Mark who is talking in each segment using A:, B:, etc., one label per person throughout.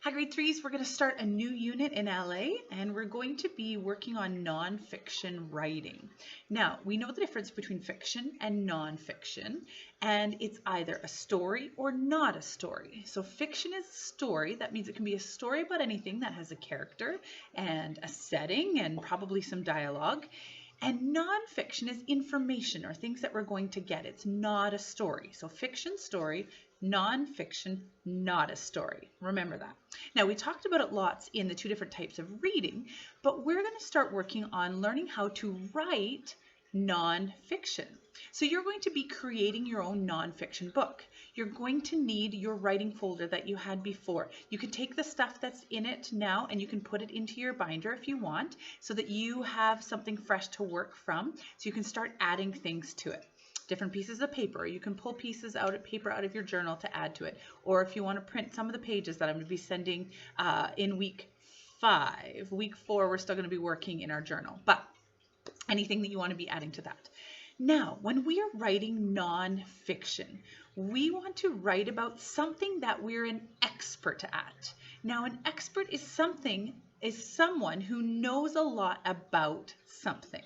A: Hi, grade threes. We're going to start a new unit in LA and we're going to be working on nonfiction writing. Now, we know the difference between fiction and nonfiction, and it's either a story or not a story. So fiction is a story. That means it can be a story about anything that has a character and a setting and probably some dialogue. And nonfiction is information or things that we're going to get. It's not a story. So fiction, story, nonfiction, not a story. Remember that. Now, we talked about it lots in the two different types of reading, but we're going to start working on learning how to write nonfiction. So you're going to be creating your own nonfiction book. You're going to need your writing folder that you had before. You can take the stuff that's in it now and you can put it into your binder if you want so that you have something fresh to work from, so you can start adding things to it. Different pieces of paper. You can pull pieces out of paper out of your journal to add to it. Or if you want to print some of the pages that I'm going to be sending in week 5. Week 4, we're still going to be working in our journal. But anything that you want to be adding to that. Now, when we are writing nonfiction, we want to write about something that we're an expert at. Now, an expert is someone who knows a lot about something.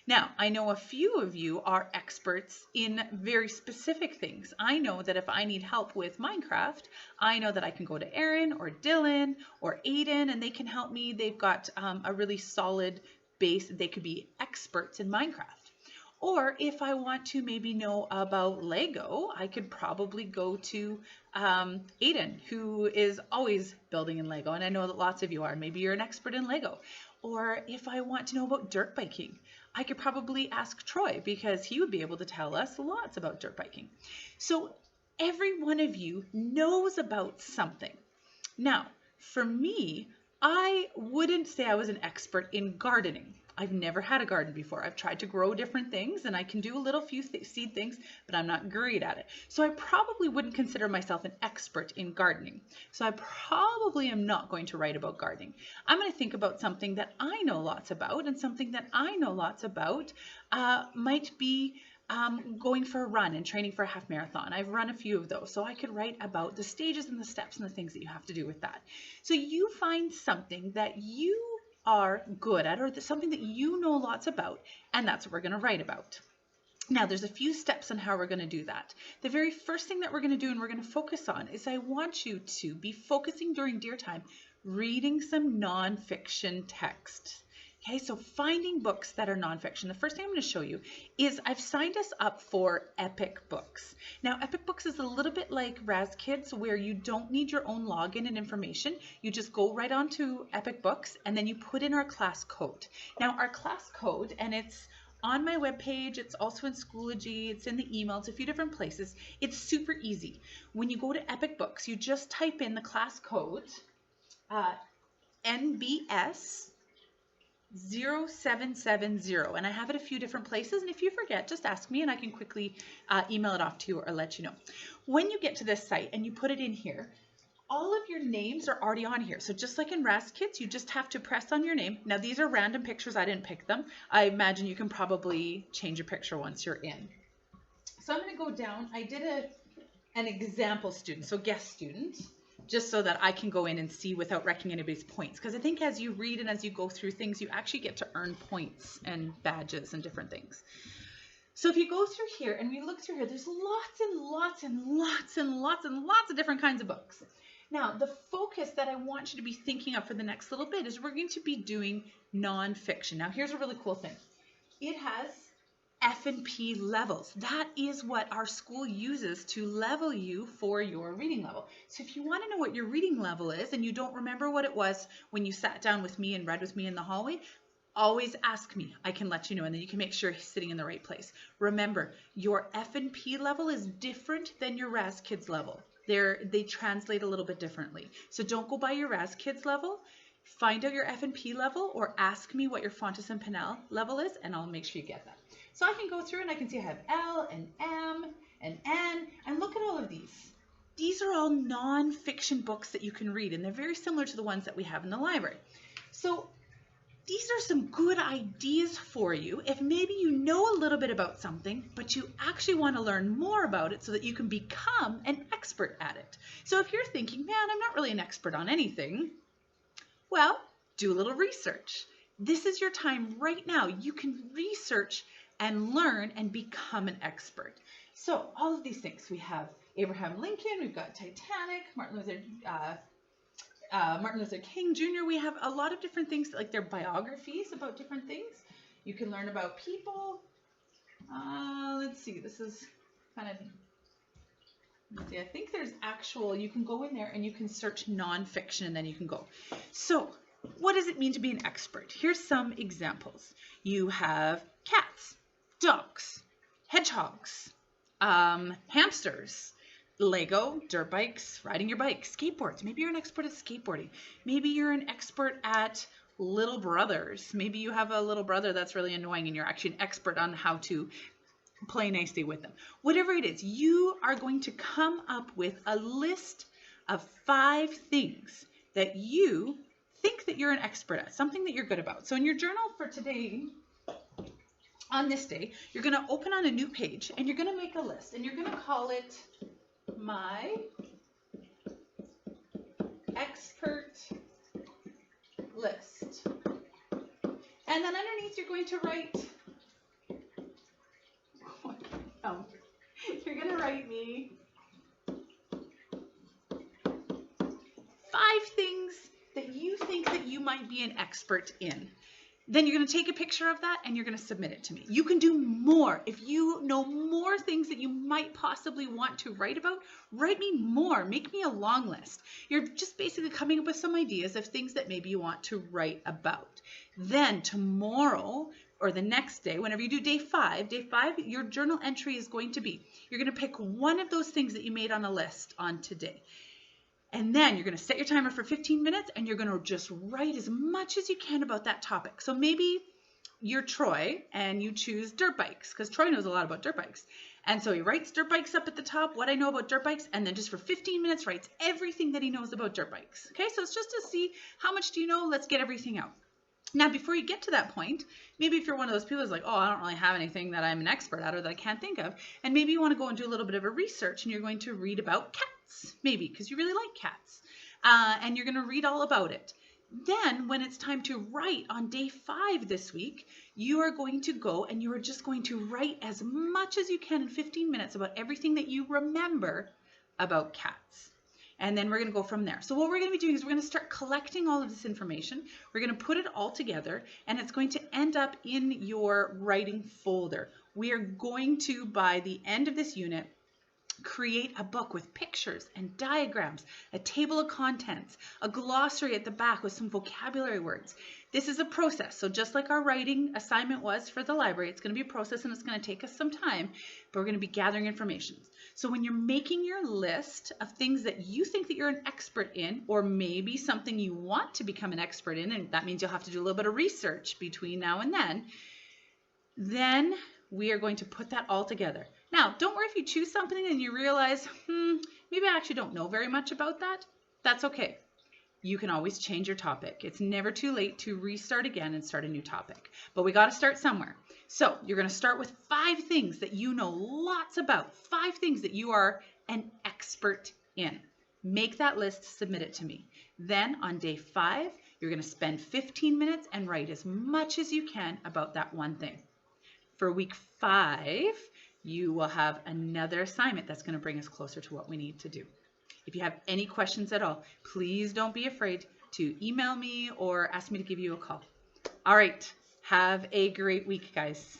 A: Now, I know a few of you are experts in very specific things. I know that if I need help with Minecraft, I know that I can go to Erin or Dylan or Aiden and they can help me. They've got a really solid base. They could be experts in Minecraft. Or if I want to maybe know about Lego, I could probably go to Aiden, who is always building in Lego. And I know that lots of you are. Maybe you're an expert in Lego. Or if I want to know about dirt biking, I could probably ask Troy because he would be able to tell us lots about dirt biking. So every one of you knows about something. Now, for me, I wouldn't say I was an expert in gardening. I've never had a garden before. I've tried to grow different things and I can do a little few seed things, but I'm not great at it. So I probably wouldn't consider myself an expert in gardening. So I probably am not going to write about gardening. I'm going to think about something that I know lots about, and something that I know lots about might be going for a run and training for a half marathon. I've run a few of those, so I could write about the stages and the steps and the things that you have to do with that. So you find something that you are good at, or something that you know lots about, and that's what we're going to write about. Now, there's a few steps on how we're going to do that. The very first thing that we're going to do and we're going to focus on is I want you to be focusing during dear time, reading some nonfiction text. Okay, so finding books that are nonfiction. The first thing I'm going to show you is I've signed us up for Epic Books. Now, Epic Books is a little bit like Raz Kids, where you don't need your own login and information. You just go right onto Epic Books and then you put in our class code. Now, our class code, and it's on my webpage, it's also in Schoology, it's in the email, it's a few different places. It's super easy. When you go to Epic Books, you just type in the class code, NBS 0770, and I have it a few different places, and if you forget, just ask me and I can quickly email it off to you or let you know. When you get to this site and you put it in here, all of your names are already on here. So just like in Raz Kids, you just have to press on your name. Now these are random pictures, I didn't pick them. I imagine you can probably change a picture once you're in. So I'm going to go down. I did an example student, so guest student, just so that I can go in and see without wrecking anybody's points. Because I think as you read and as you go through things, you actually get to earn points and badges and different things. So if you go through here and we look through here, there's lots and lots and lots and lots and lots of different kinds of books. Now, the focus that I want you to be thinking of for the next little bit is we're going to be doing nonfiction. Now, here's a really cool thing. It has F&P levels. That is what our school uses to level you for your reading level. So if you want to know what your reading level is and you don't remember what it was when you sat down with me and read with me in the hallway, always ask me. I can let you know, and then you can make sure you're sitting in the right place. Remember, your F&P level is different than your Raz Kids level. They translate a little bit differently. So don't go by your Raz Kids level. Find out your F&P level or ask me what your Fountas and Pinnell level is, and I'll make sure you get that. So I can go through and I can see I have L and M and N, and look at all of these. These are all non-fiction books that you can read, and they're very similar to the ones that we have in the library. So these are some good ideas for you if maybe you know a little bit about something, but you actually want to learn more about it so that you can become an expert at it. So if you're thinking, man, I'm not really an expert on anything, well, do a little research. This is your time right now. You can research and learn and become an expert. So all of these things, we have Abraham Lincoln, we've got Titanic, Martin Luther King Jr. We have a lot of different things, like their biographies about different things. You can learn about people. Let's see, this is kind of, let's see, I think there's actual, you can go in there and you can search nonfiction and then you can go. So what does it mean to be an expert? Here's some examples. You have cats, dogs, hedgehogs, hamsters, Lego, dirt bikes, riding your bike, skateboards. Maybe you're an expert at skateboarding. Maybe you're an expert at little brothers. Maybe you have a little brother that's really annoying and you're actually an expert on how to play nicely with them. Whatever it is, you are going to come up with a list of 5 things that you think that you're an expert at, something that you're good about. So in your journal for today, on this day, you're going to open on a new page and you're going to make a list and you're going to call it my expert list. And then underneath you're going to write, you're going to write me 5 things that you think that you might be an expert in. Then you're going to take a picture of that and you're going to submit it to me. You can do more. If you know more things that you might possibly want to write about, write me more. Make me a long list. You're just basically coming up with some ideas of things that maybe you want to write about. Then tomorrow or the next day, whenever you do day 5, your journal entry is going to be, you're going to pick one of those things that you made on a list on today. And then you're going to set your timer for 15 minutes and you're going to just write as much as you can about that topic. So maybe you're Troy and you choose dirt bikes because Troy knows a lot about dirt bikes. And so he writes dirt bikes up at the top, what I know about dirt bikes, and then just for 15 minutes writes everything that he knows about dirt bikes. Okay, so it's just to see how much do you know, let's get everything out. Now, before you get to that point, maybe if you're one of those people who's like, oh, I don't really have anything that I'm an expert at or that I can't think of, and maybe you want to go and do a little bit of a research and you're going to read about cats, maybe, because you really like cats, and you're going to read all about it. Then when it's time to write on day 5 this week, you are going to go and you are just going to write as much as you can in 15 minutes about everything that you remember about cats. And then we're going to go from there. So what we're going to be doing is we're going to start collecting all of this information. We're going to put it all together and it's going to end up in your writing folder. We are going to, by the end of this unit, create a book with pictures and diagrams, a table of contents, a glossary at the back with some vocabulary words. This is a process. So just like our writing assignment was for the library, it's going to be a process and it's going to take us some time, but we're going to be gathering information. So when you're making your list of things that you think that you're an expert in, or maybe something you want to become an expert in, and that means you'll have to do a little bit of research between now and then we are going to put that all together. Now, don't worry if you choose something and you realize, maybe I actually don't know very much about that. That's okay. You can always change your topic. It's never too late to restart again and start a new topic. But we got to start somewhere. So you're going to start with 5 things that you know lots about, 5 things that you are an expert in. Make that list, submit it to me. Then on day 5, you're going to spend 15 minutes and write as much as you can about that one thing. For week 5, you will have another assignment that's going to bring us closer to what we need to do. If you have any questions at all, please don't be afraid to email me or ask me to give you a call. All right. Have a great week, guys.